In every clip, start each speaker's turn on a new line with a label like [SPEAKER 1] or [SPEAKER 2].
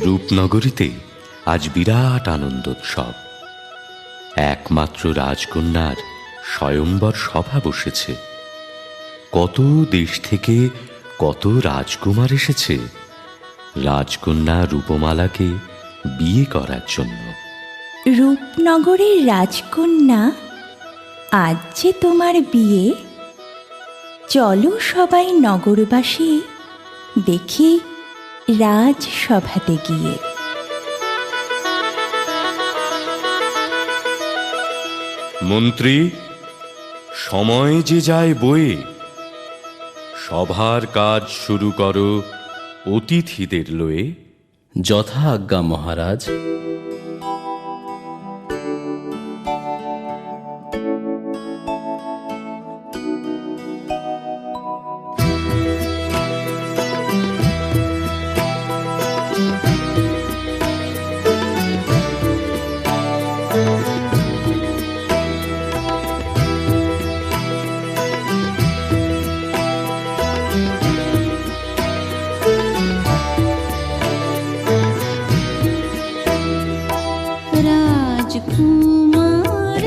[SPEAKER 1] রূপনগরীতে আজ বিরাট আনন্দোৎসব। একমাত্র রাজকন্যার স্বয়ম্বর সভা বসেছে। কত দেশ থেকে কত রাজকুমার এসেছে রাজকন্যা রূপমালাকে বিয়ে করার জন্য।
[SPEAKER 2] রূপনগরের রাজকন্যা, আজ যে তোমার বিয়ে, চলো সবাই নগরবাসী দেখি রাজসভাতে গিয়ে।
[SPEAKER 1] মন্ত্রী, সময় যে যায় বয়ে, সভার কাজ শুরু করো অতিথিদের লয়ে।
[SPEAKER 3] যথা আজ্ঞা মহারাজ।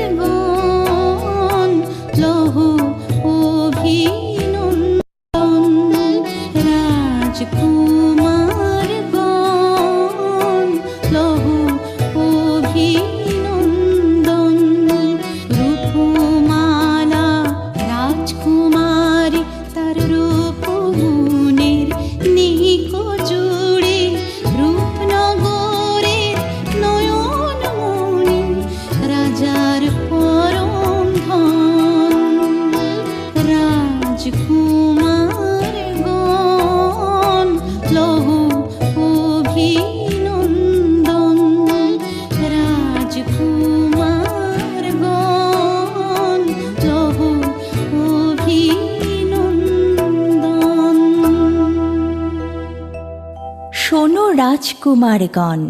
[SPEAKER 4] রাজকুমারগণ লহ অভিনন্দন, রাজকুমারগণ লহ অভিনন্দন। রূপমালা রাজকুমারী তার রূপগুণের নিকজুড়ে, রূপনগরের নয়নমণি রাজার পরম ধন। রাজকুমারগণ লহ অভিনন্দন, রাজকুমারগণ লহ অভিনন্দন।
[SPEAKER 2] শোনো রাজকুমারগণ,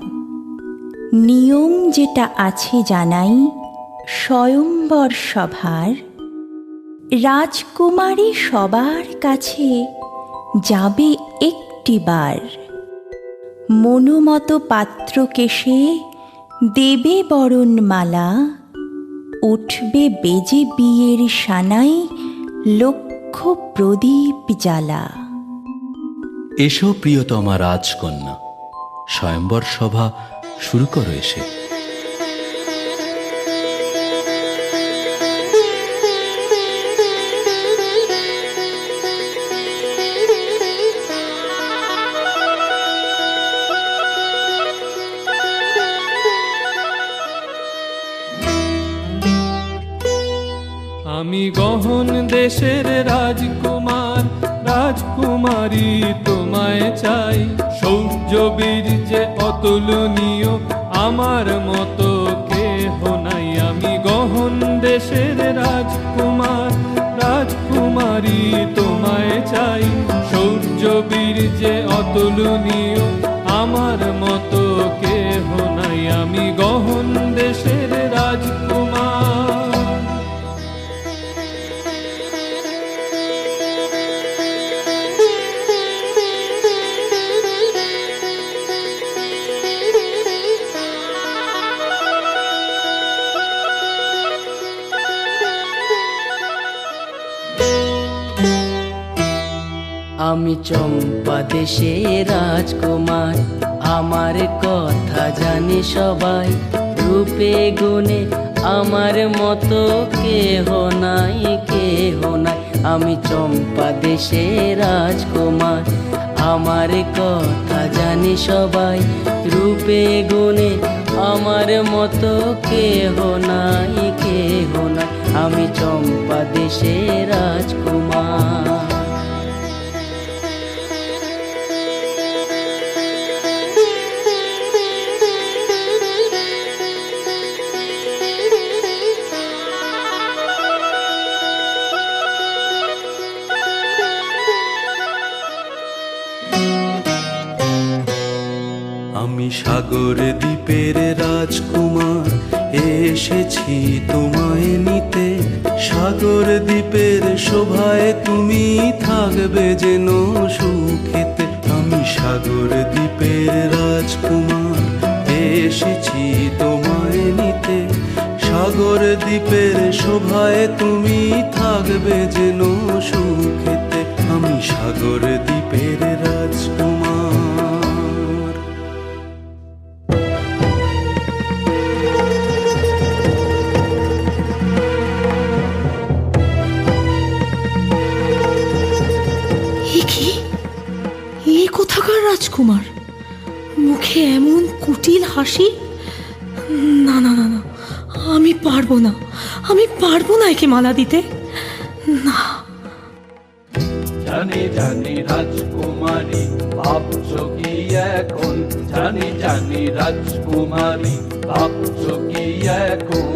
[SPEAKER 2] নিয়ম যেটা আছে জানাই স্বয়ম্বর সভার। রাজকুমারী সবার কাছে যাবে একটিবার, মনোমত পাত্রকেশে দেবে বরণমালা, উঠবে বেজে বিয়ের সানাই লক্ষ প্রদীপ জ্বালা।
[SPEAKER 3] এসো প্রিয়তমা রাজকন্যা, স্বয়ম্বর সভা শুরু করো এসে।
[SPEAKER 5] আমি গহন দেশের রাজকুমার, রাজকুমারী তোমায় চাই। সৌর্যবীর যে অতুলনীয়, আমার মতো কেহ নাই। আমি গহন দেশের রাজকুমার, রাজকুমারী তোমায় চাই। সৌর্যবীর যে অতুলনীয়, আমার মতো কেহ নাই। আমি গহন দেশের রাজকুমার।
[SPEAKER 6] আমি চম্পা দেশের রাজকুমার, আমার কথা জানে সবাই। রূপে গুণে আমার মতো কেহ নাই, কেহ নাই। আমি চম্পা দেশের রাজকুমার, আমার কথা জানে সবাই। রূপে গুণে আমার মতো কেহ নাই, কেহ নাই। আমি চম্পা দেশের রাজকুমার।
[SPEAKER 7] আমি সাগর দ্বীপের রাজকুমার, এসেছি তোমায় নিতে। সাগর দ্বীপের শোভায় তুমি থাকবে যেন সুখেতে। আমি সাগর দ্বীপের রাজকুমার এসেছি তোমায় নিতে। সাগর দ্বীপের শোভায় তুমি থাকবে যেন সুখেতে। আমি সাগর দ্বীপের রাজকুমার।
[SPEAKER 4] এ কি? এ কোথাকার রাজকুমার? মুখে এমন কুটিল হাসি! না না না না, আমি পারবো না, আমি পারবো না একে মালা দিতে। না।
[SPEAKER 5] জানি জানি রাজকুমারী ভাবছো কি এখন, জানি জানি রাজকুমারী ভাবছো কি এখন।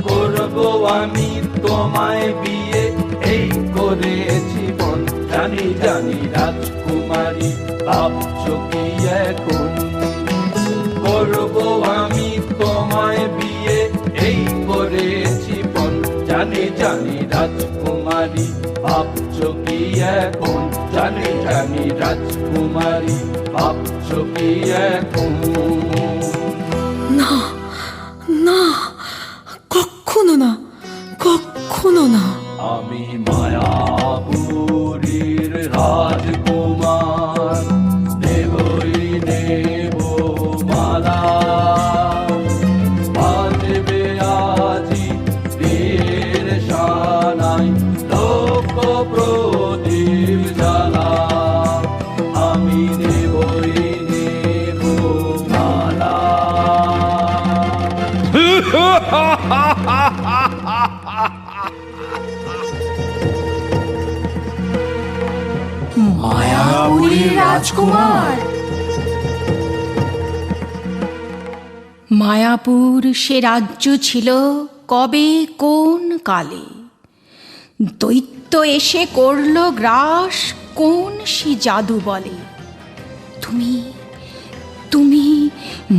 [SPEAKER 5] করবো আমি তোমায় বিয়ে, এই করে জীবন। জানি জানি রাজকুমারী ভাবছো কি এখন। করবো আমি তোমায় বিয়ে, এই করে জীবন। জানি জানি রাজকুমারী ভাবছো কি এখন। জানি জানি রাজকুমারী ভাবছো কি এখন।
[SPEAKER 4] না না, কখনো না, কখনো না।
[SPEAKER 5] আমি মায়াপুরীর রাজকুমার, নেবই নেব মালা। বাজবে আজি বীর শানাই, লোক প্রদীপ জ্বালা। আমি নেবই নেব মালা।
[SPEAKER 2] মায়াপুরীর রাজকুমার। মায়াপুর সে রাজ্য ছিল কবে কোন কালে, দৈত্য এসে করল গ্রাস কোন সে জাদু বলে। তুমি তুমি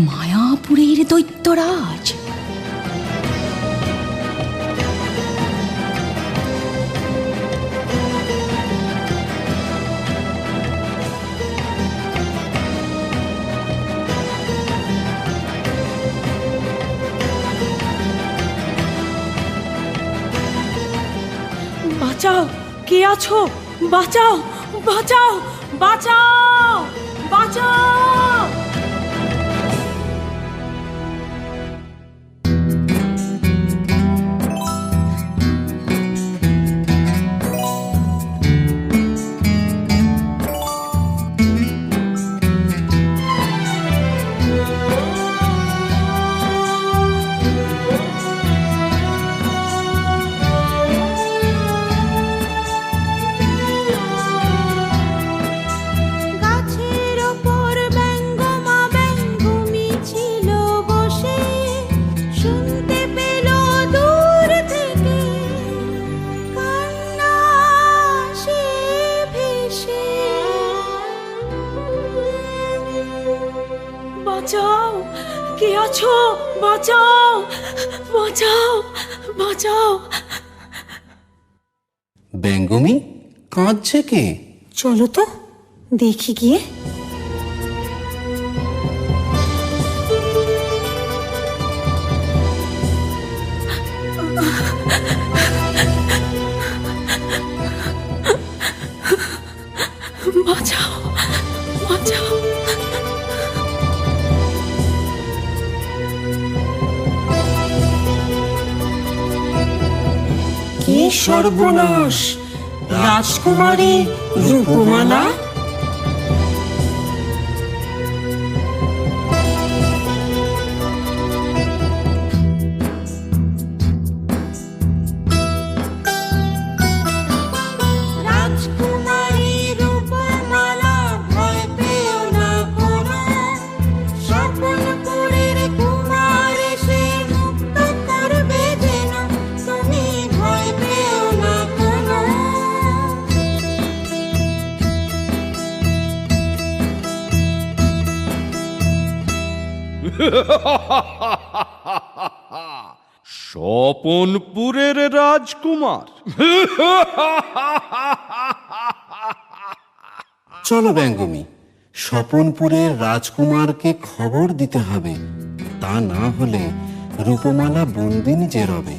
[SPEAKER 2] মায়াপুরের দৈত্যরাজ।
[SPEAKER 4] বাঁচাও, কে আছো? বাঁচাও, বাঁচাও, বাঁচাও, বাঁচাও। বাঁচাও, কে আছো? বাঁচাও, বাঁচাও, বাঁচাও।
[SPEAKER 8] ব্যঙ্গমি কাঁদছে কে?
[SPEAKER 4] চলো তো দেখি গিয়ে। বাঁচাও, বাঁচাও।
[SPEAKER 9] কি সর্বনাশ! রাজকুমারী রূপমালা?
[SPEAKER 4] রাজকুমারী রূপমালা, ভয় পেও না কোনো। স্বপনপুরের কুমার এসে মুক্ত করবে যেন, তুমি ভয় পেও না কোনো।
[SPEAKER 1] স্বপনপুরের রাজকুমার।
[SPEAKER 8] চলো ব্যঙ্গমি, স্বপনপুরের রাজকুমারকে খবর দিতে হবে, তা না হলে রূপমালা বন্দিনী যে রবে।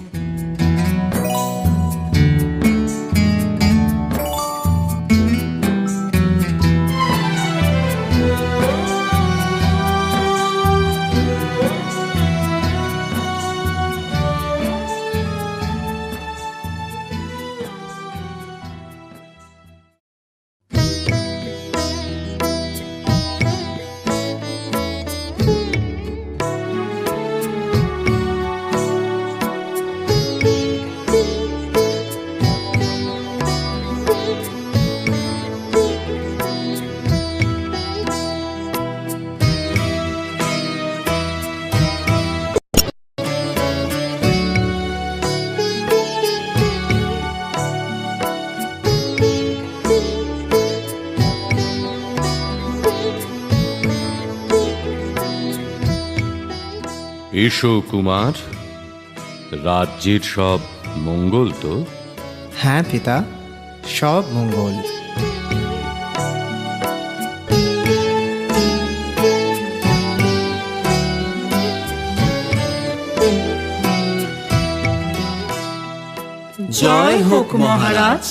[SPEAKER 1] এসো কুমার, রাজ্যের সব মঙ্গল তো?
[SPEAKER 10] হ্যাঁ পিতা, সব মঙ্গল।
[SPEAKER 9] জয় হোক মহারাজ,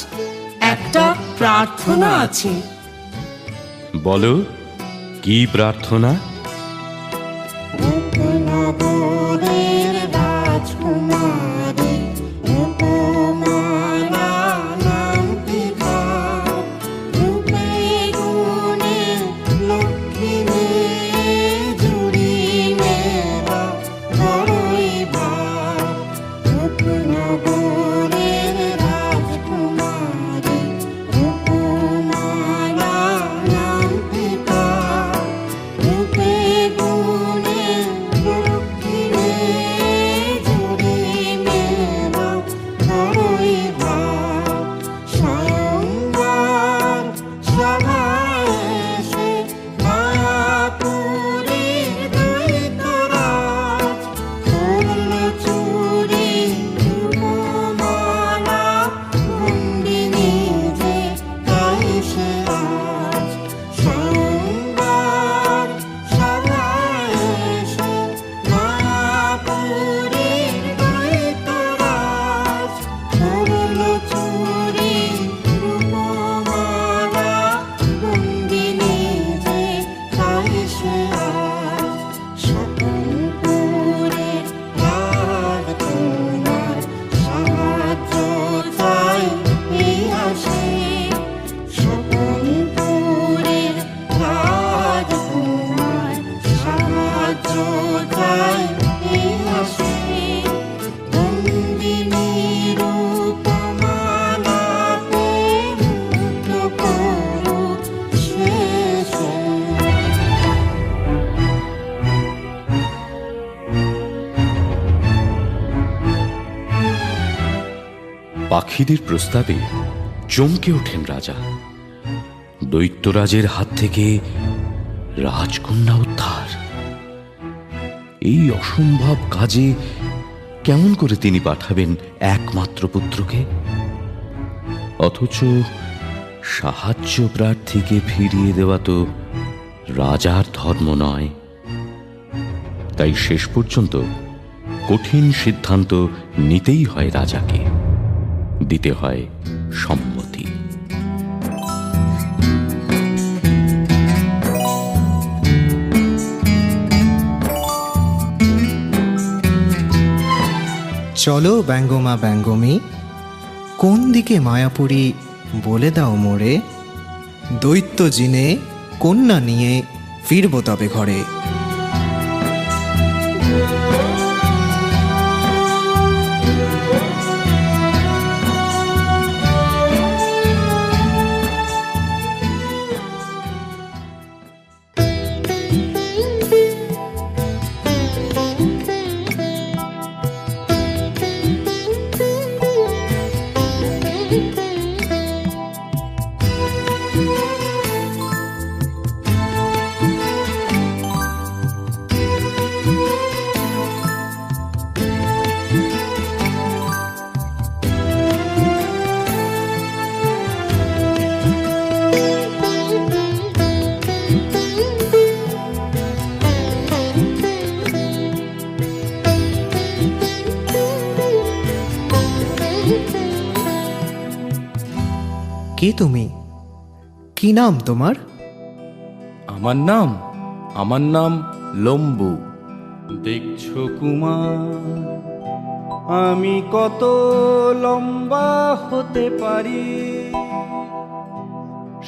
[SPEAKER 9] একটা প্রার্থনা আছে।
[SPEAKER 1] বলো, কি প্রার্থনা?
[SPEAKER 11] উপনগরের রাজকুমারী উপমালা নাম পিতার, রূপে গুণে লক্ষ্মী মেয়ে, জুড়ি মেলা বড়ই ভার। উপনগরের রাজকুমারী উপমালা নাম পিতার, রূপে গুণে লক্ষ্মী মেয়ে, জুড়ি মেলা বড়ই ভার। স্বয়ংবর সভায় এসে মায়াপুরীর দৈত্যরাজ, করল চুরি রূপমালা বন্দিনী যে, তাই সে আজ। স্বয়ংবর সভায় এসে মায়াপুরীর দৈত্যরাজ, করল চুরি রূপমালা বন্দিনী যে, তাই সে আজ। স্বপনপুরের রাজকুমার সাহায্য চাই এই আসে, স্বপনপুরের রাজকুমার সাহায্য চাই এই আসে। বন্দিনী রূপমালাতে মুগ্ধ করো শেষে।
[SPEAKER 1] পাখিদের প্রস্তাবে চমকে ওঠেন রাজা। দৈত্যরাজের হাত থেকে রাজকন্যা উদ্ধার, এই অসম্ভব কাজে কেমন করে তিনি পাঠাবেন একমাত্র পুত্রকে? অথচ সাহায্য প্রার্থীকে ফিরিয়ে দেওয়া তো রাজার ধর্ম নয়। তাই শেষ পর্যন্ত কঠিন সিদ্ধান্ত নিতেই হয় রাজাকে, দিতে হয় সম্মতি।
[SPEAKER 10] চলো ব্যঙ্গমা ব্যঙ্গমী, কোন দিকে মায়াপুরী বলে দাও মোরে, দৈত্য জিনে কন্যা নিয়ে ফিরব তবে ঘরে। কে তুমি? কি নাম তোমার?
[SPEAKER 1] আমার নাম লম্বু। দেখছো কুমার,
[SPEAKER 7] আমি কত লম্বা হতে পারি,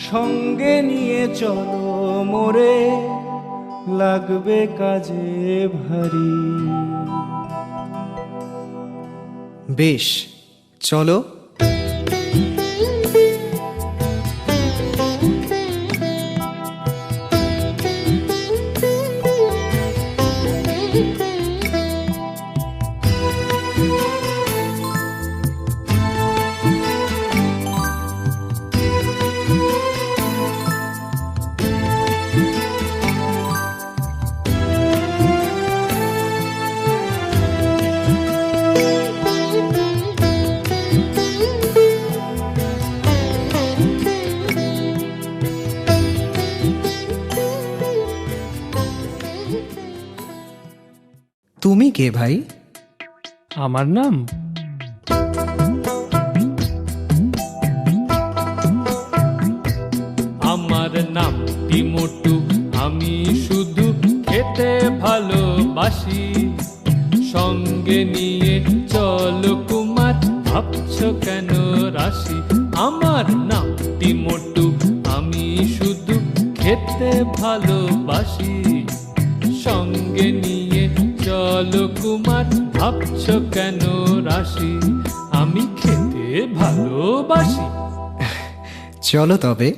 [SPEAKER 7] সঙ্গে নিয়ে চলো মোরে, লাগবে কাজে ভারী।
[SPEAKER 10] বেশ, চলো। তুমি কে ভাই?
[SPEAKER 12] আমার নাম টিমোটু। আমি শুধু খেতে ভালোবাসি, সঙ্গে নিয়ে চলো কুমার, ভাবছো কেন রাশি? আমার নাম টিমোটু, আমি শুধু খেতে ভালোবাসি, সঙ্গে নিয়ে চলো কুমার, ভাবছো কেন রাশি? আমি খেতে ভালোবাসি।
[SPEAKER 10] চলো তবে।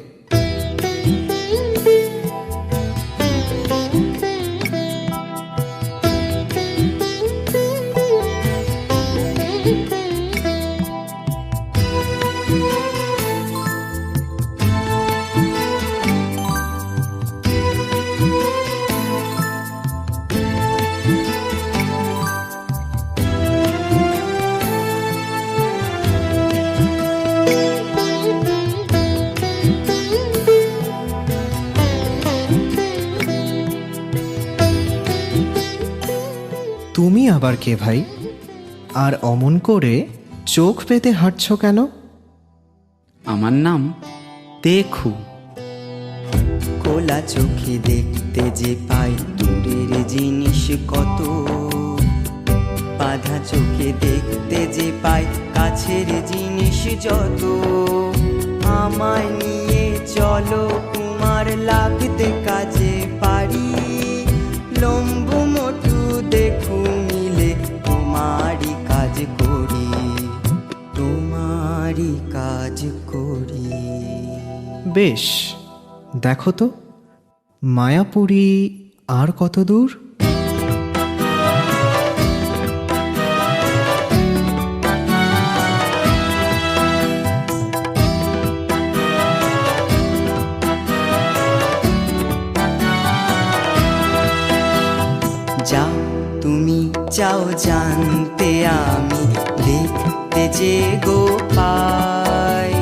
[SPEAKER 10] তুমি আবার কে ভাই? আর অমন করে চোখ পেতে হাঁটছ কেন?
[SPEAKER 13] আমার নাম দেখু। খোলা চোখে দেখতে যে পাই দূরের জিনিস কত, বাঁধা চোখে দেখতে যে পাই কাছের জিনিস যত। আমায় নিয়ে চলো কুমার, লাগতে কাজে পারি, লম্বু মোটু দেখু মিলে তোমারই কাজ করি, তোমারই কাজ করি।
[SPEAKER 10] বেশ, দেখো তো মায়াপুরী আর কত দূর?
[SPEAKER 13] যা তুমি চাও জানতে, আমি দেখতে যে গো পাই,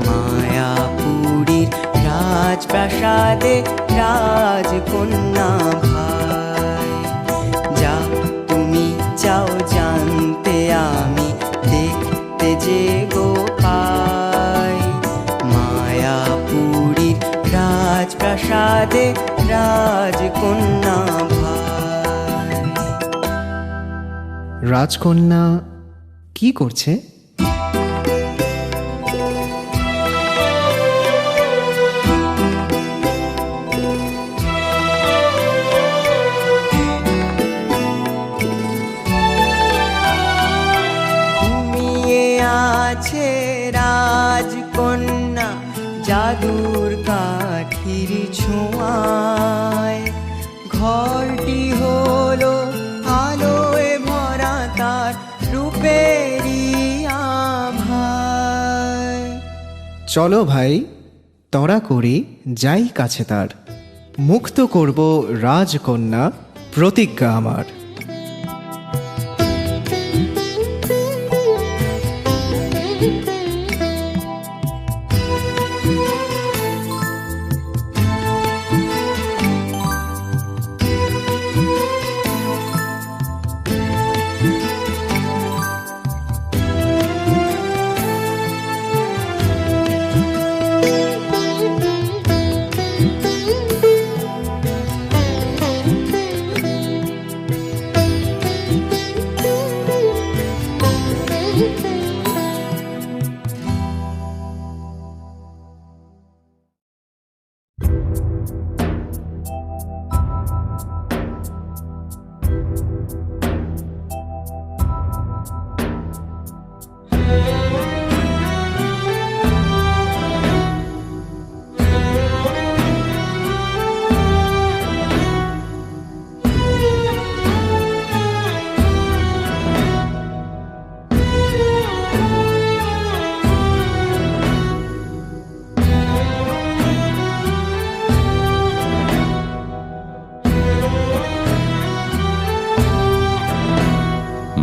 [SPEAKER 13] মায়াপুরীর রাজপ্রাসাদে রাজকন্যা ভাই। যা তুমি চাও জানতে, আমি দেখতে যে গো পাই, মায়াপুরীর রাজপ্রাসাদে রাজকন্যা ভাই।
[SPEAKER 10] রাজকন্যা কি করছে?
[SPEAKER 13] ঘুমিয়ে আছে রাজকন্যা জাদুর কাঠির ছোঁয়ায়, ঘরটি হলো আলোয় ভরা তার রূপেরই আভায়।
[SPEAKER 10] চলো ভাই, তড়া করি যাই কাছে তার, মুক্ত করব রাজকন্যা প্রতিজ্ঞা আমার।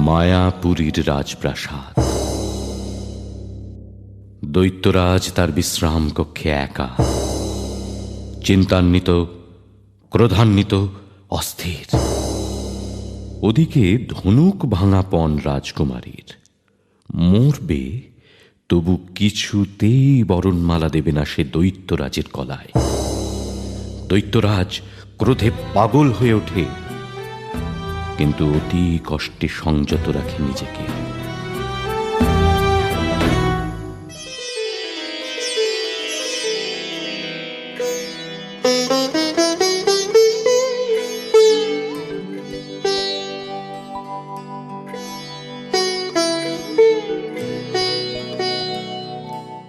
[SPEAKER 1] মায়াপুরীর রাজপ্রাসাদ। দৈত্যরাজ তার বিশ্রাম কক্ষে একা, চিন্তান্বিত, ক্রোধান্বিত, অস্থির। ওদিকে ধনুক ভাঙাপন রাজকুমারীর। মরবে, তবু কিছুতেই বরণমালা দেবে না সে দৈত্যরাজের গলায়। দৈত্যরাজ ক্রোধে পাগল হয়ে ওঠে, কিন্তু অতি কষ্টে সংযত রাখে নিজেকে।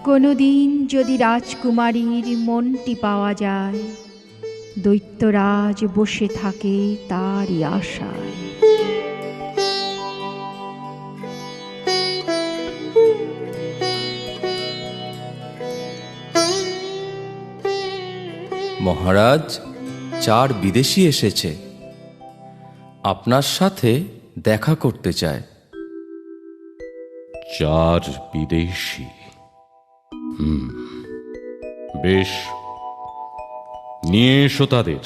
[SPEAKER 2] কোনোদিন যদি রাজকুমারীর মনটি পাওয়া যায়, দৈত্যরাজ বসে থাকে তারই আশায়।
[SPEAKER 3] মহারাজ, 4 বিদেশি এসেছে, আপনার সাথে দেখা করতে চায়।
[SPEAKER 1] 4 বিদেশি? বেশ, নিয়ে এসো তাদের।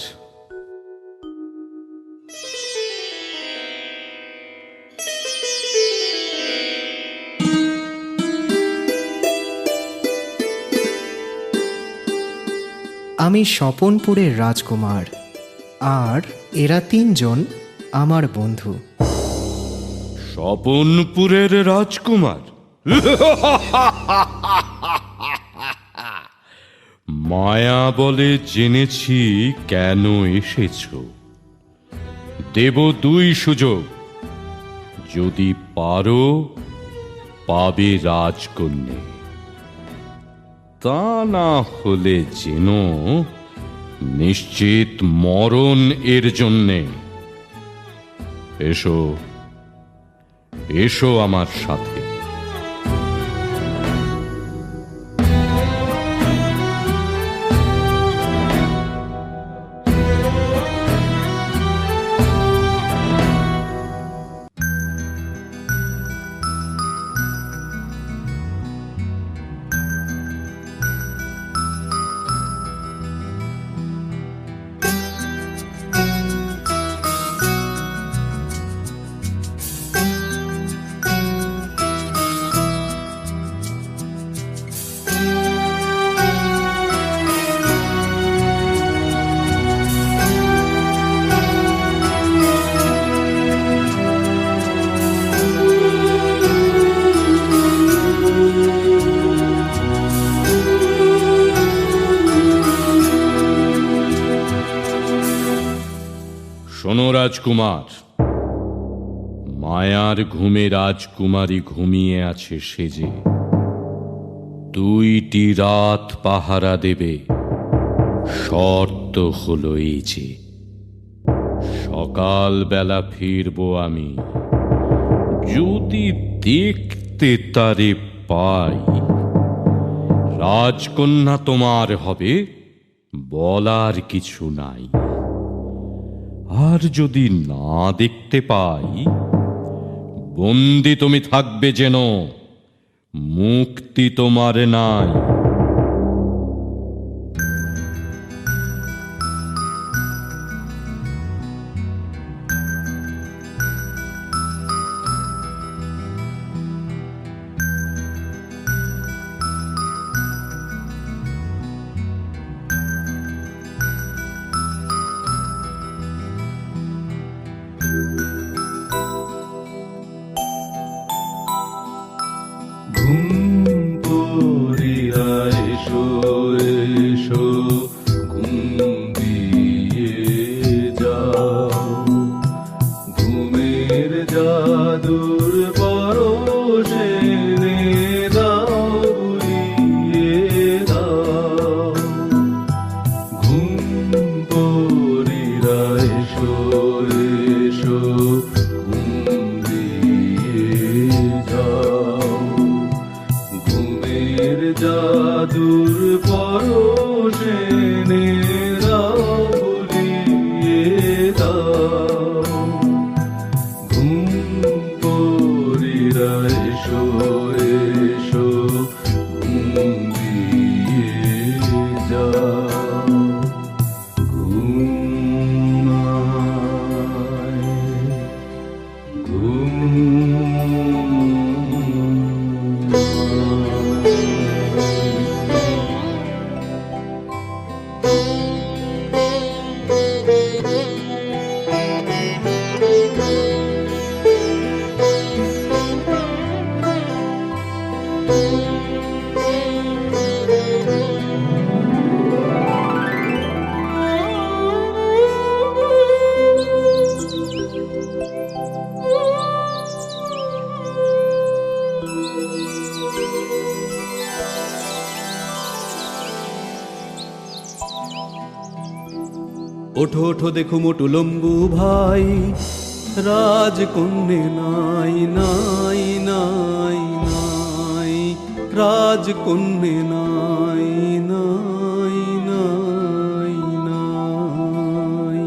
[SPEAKER 10] আমি স্বপনপুরের রাজকুমার, আর এরা 3 জন আমার বন্ধু।
[SPEAKER 1] স্বপনপুরের রাজকুমার? মায়া বলে জেনেছি কেন এসেছ। দেব 2 সুযোগ, যদি পারো পাবে রাজকন্যা, তা না হলে যেন নিশ্চিত মরণ এর জন্যে। এসো, এসো আমার সাথে। শোনো রাজকুমার, মায়ার ঘুমে রাজকুমারী ঘুমিয়ে আছে সেজে। 2টি রাত পাহারা দেবে। শর্ত হলো এই যে, সকাল বেলা ফিরবো আমি। যদি দেখতে তারে পাই, রাজকন্যা তোমার হবে, বলার কিছু নাই। আর যদি না দেখতে পাই, বন্দি তুমি থাকবে যেন, মুক্তি তোমার নাই।
[SPEAKER 5] জাদুর পরশে জাদুর পরশে নেরাও ভুলিয়ে দাও। ঘুম পরীরা এসো এসো ঘুম দিয়ে যাও। ঘুম আয়, ঘুম ওঠো ওঠো দেখো মোটু লম্বু ভাই, রাজকন্যে নাই নাই নাই নাই, রাজকন্যে নাই নাই নাই নাই।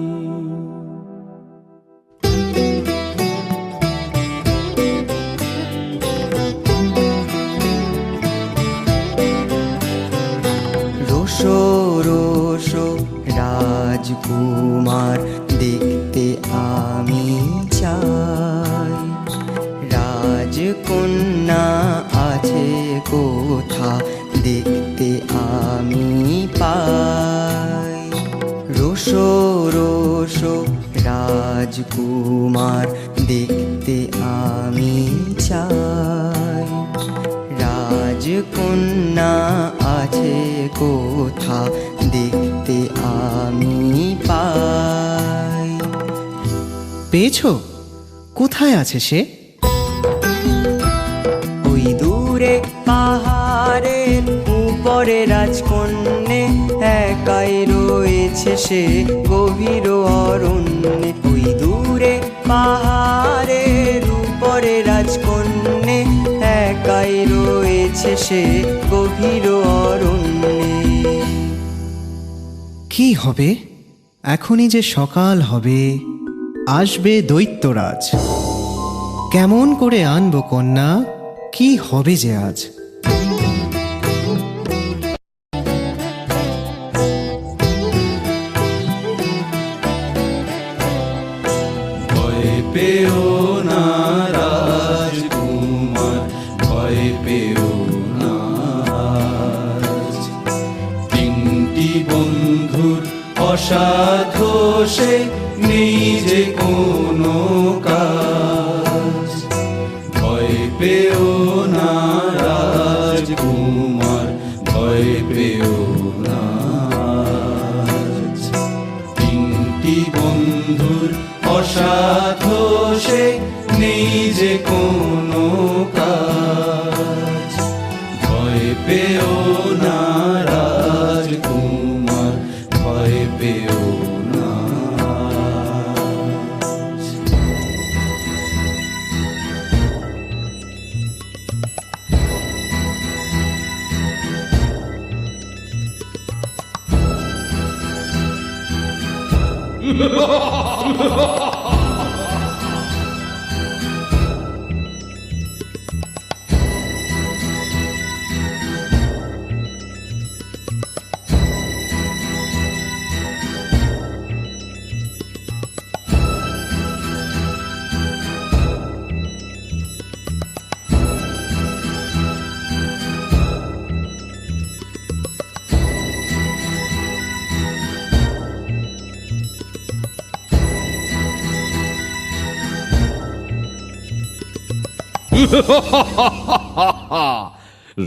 [SPEAKER 13] রোশো রোশো রাজকুমার দেখতে আমি চাই, রাজকন্যা আছে কোথা দেখতে আমি পাই। রোশো রোশো রাজকুমার দেখতে আমি চাই, রাজকন্যা আছে কোথা দেখতে আমি পাই।
[SPEAKER 10] পেয়েছো? কোথায় আছে সে?
[SPEAKER 13] ওই দূরে পাহাড়ের উপরে রাজকন্যে একাই রয়েছে সে গভীর অরণ্যে। ওই দূরে পাহাড়ের উপরে রাজকন্যে একাই রয়েছে সে গভীর অরণ্যে।
[SPEAKER 10] কি হবে? এখনই যে সকাল হবে, আসবে দৈত্যরাজ। কেমন করে আনবো কন্যা? কি হবে যে আজ?
[SPEAKER 5] ভয় পেও না রাজকুমার, ভয় পেও না। তিনটি বন্ধুর অসাধ্য সে নেই যে কোনো কাজ। ভয় পেও না রাজকুমার, ভয় পেও না। তিনটি বন্ধুর অসাধ্য সে নেই যে কোনো কাজ। ভয় পেও না রাজকুমার, ভয় পেও না।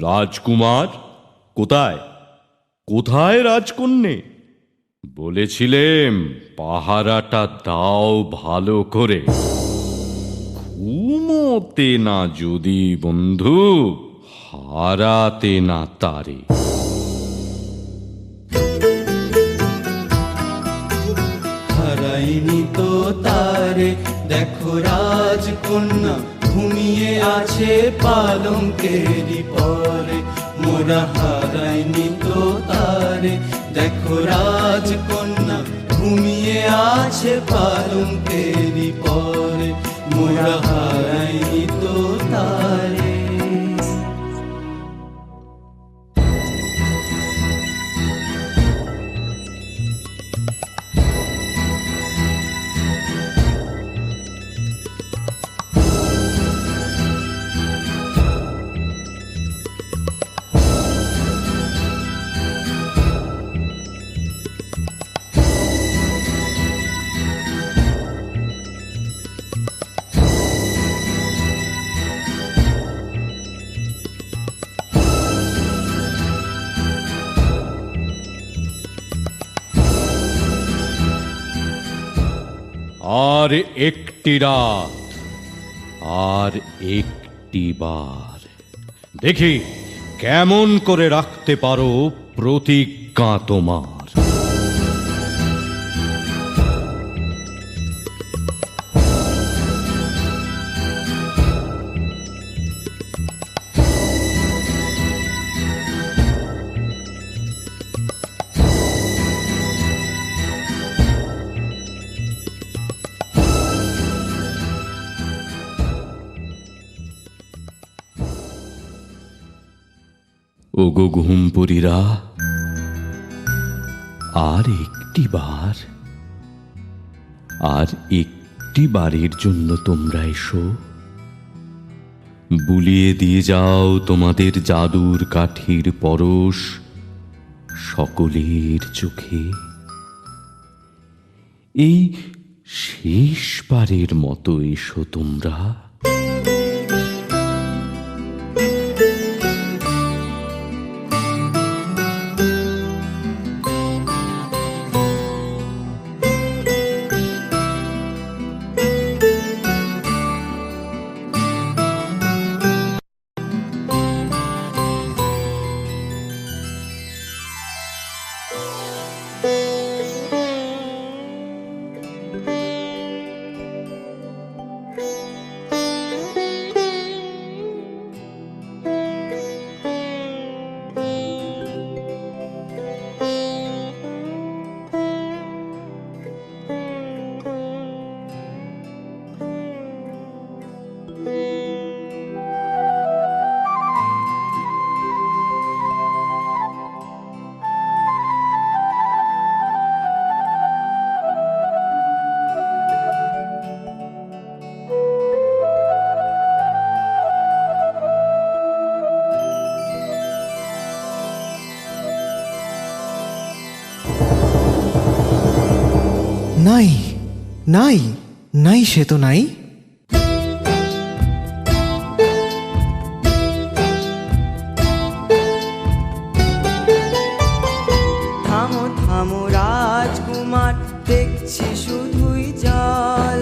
[SPEAKER 1] রাজকুমার কোথায়? কোথায় রাজকন্যে? বলেছিলেম পাহারাটা দাও ভালো করে। ঘুমোতে না যদি বন্ধু, হারাতে না তারে।
[SPEAKER 5] হারাইনি তো তারে, দেখো রাজকন্যা ঘুমিয়ে আছে পালঙ্কেরই পরে। মোরা হারাইনি তো তারে, দেখো রাজকন্যা ঘুমিয়ে আছে পালঙ্কেরই পরে, মোরা হারাইনি তো তারে।
[SPEAKER 1] আর একটি রাত, আর একটি বার, দেখি কেমন করে রাখতে পারো প্রতিজ্ঞা তোমার। ওগো ঘুমপুরীরা, আর একটি বার, আর একটি বারের জন্য তোমরা এসো, বুলিয়ে দিয়ে যাও তোমাদের জাদুর কাঠির পরশ সকলের চোখে। এই শেষবারের মতো এসো তোমরা।
[SPEAKER 10] নাই নাই নাই, সে তো নাই।
[SPEAKER 13] থামো থামো রাজকুমার, দেখছি শুধুই জল,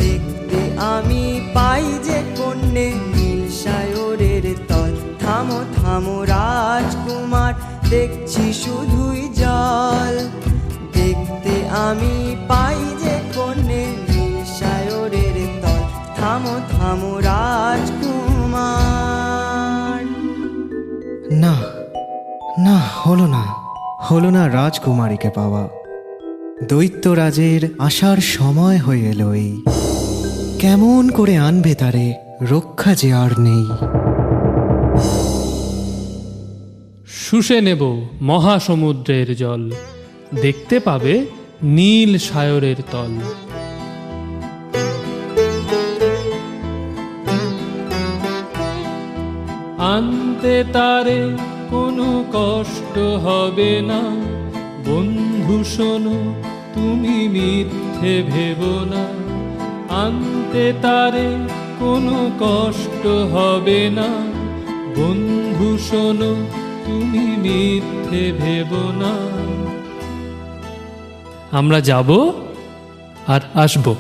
[SPEAKER 13] দেখতে আমি পাই যে কন্যে নীল সায়রের তল। থামো থামো রাজকুমার, দেখছি শুধুই জল, দেখতে আমি পাই যে কন্যে নীল সায়রের তল। থামো থামো রাজকুমার।
[SPEAKER 10] না না, হলো না, হলো না রাজকুমারীকে পাওয়া। দৈত্যরাজের আসার সময় হয়ে এলো এই, কেমন করে আনবে তারে, রক্ষা যে আর নেই।
[SPEAKER 12] শুষে নেব মহাসমুদ্রের জল, দেখতে পাবে নীল সায়রের তল। আনতে তারে কোনো কষ্ট হবে না, বন্ধু শোনো তুমি মিথ্যে ভেবো না। আনতে তারে কোনো কষ্ট হবে না, বন্ধু শোনো তুমি মিথ্যে ভেবো না। আমরা যাব আর আসবো।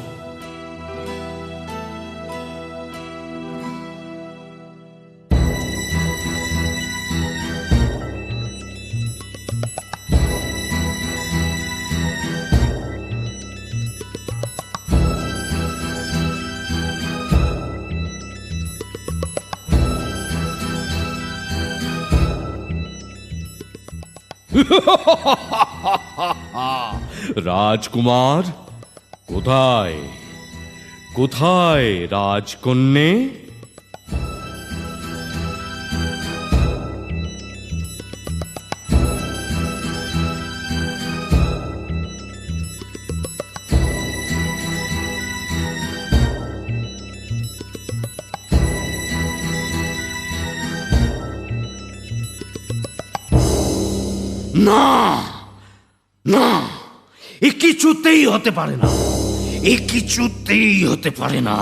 [SPEAKER 1] রাজকুমার, কোথায় কোথায় রাজকন্যে?
[SPEAKER 14] না না, এ কিছুতেই হতে পারে না, এ কিছুতেই হতে পারে না,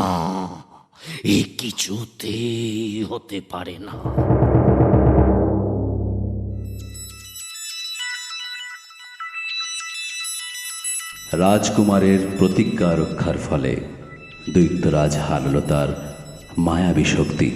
[SPEAKER 14] এ কিছুতেই হতে পারে না।
[SPEAKER 15] রাজকুমারের প্রতিজ্ঞা রক্ষার ফলে দৈত্যরাজ হারাল তার মায়াবী শক্তি।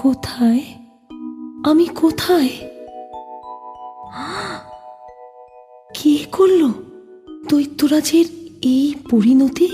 [SPEAKER 4] কোথায় আমি, কোথায়? কে করলো দৈত্যরাজের এই পরিণতি?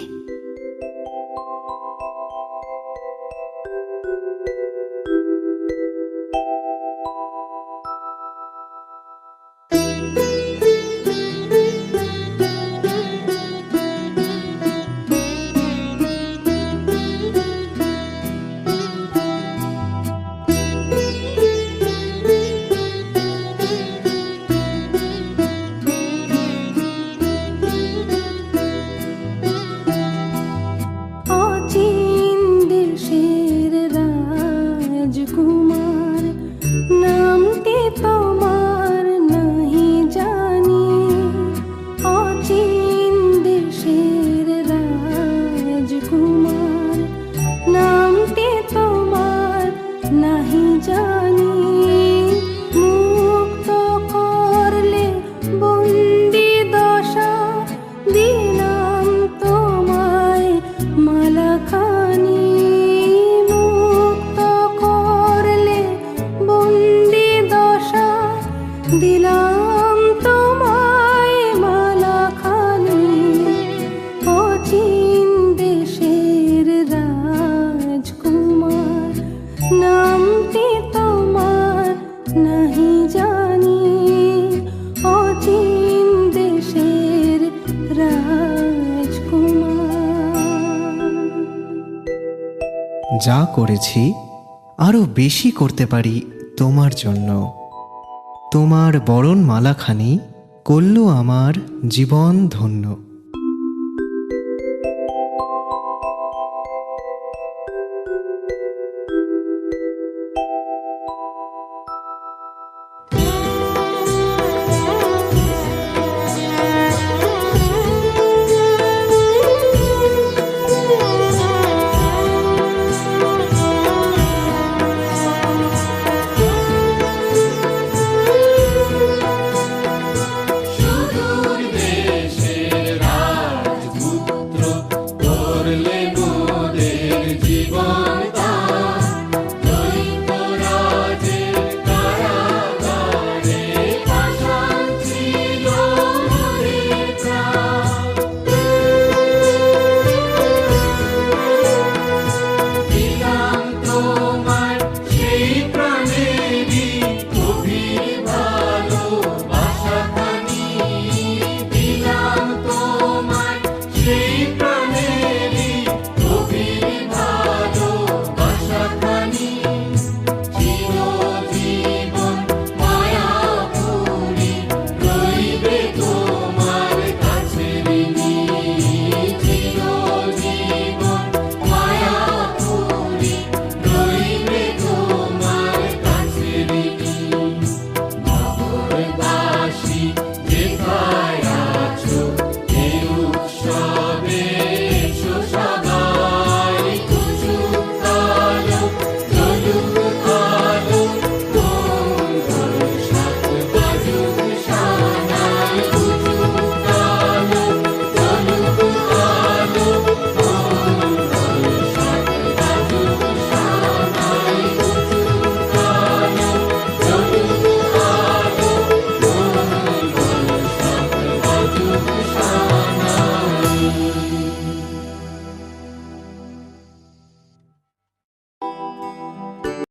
[SPEAKER 4] দিলাম তোমায় মালাখানি, অচিন দেশের রাজকুমার, নামটি তোমার নাহি জানি, অচিন দেশের রাজকুমার।
[SPEAKER 10] যা করেছি আরো বেশি করতে পারি তোমার জন্য। তোমার বরণ মালাখানি করল আমার জীবন ধন্য।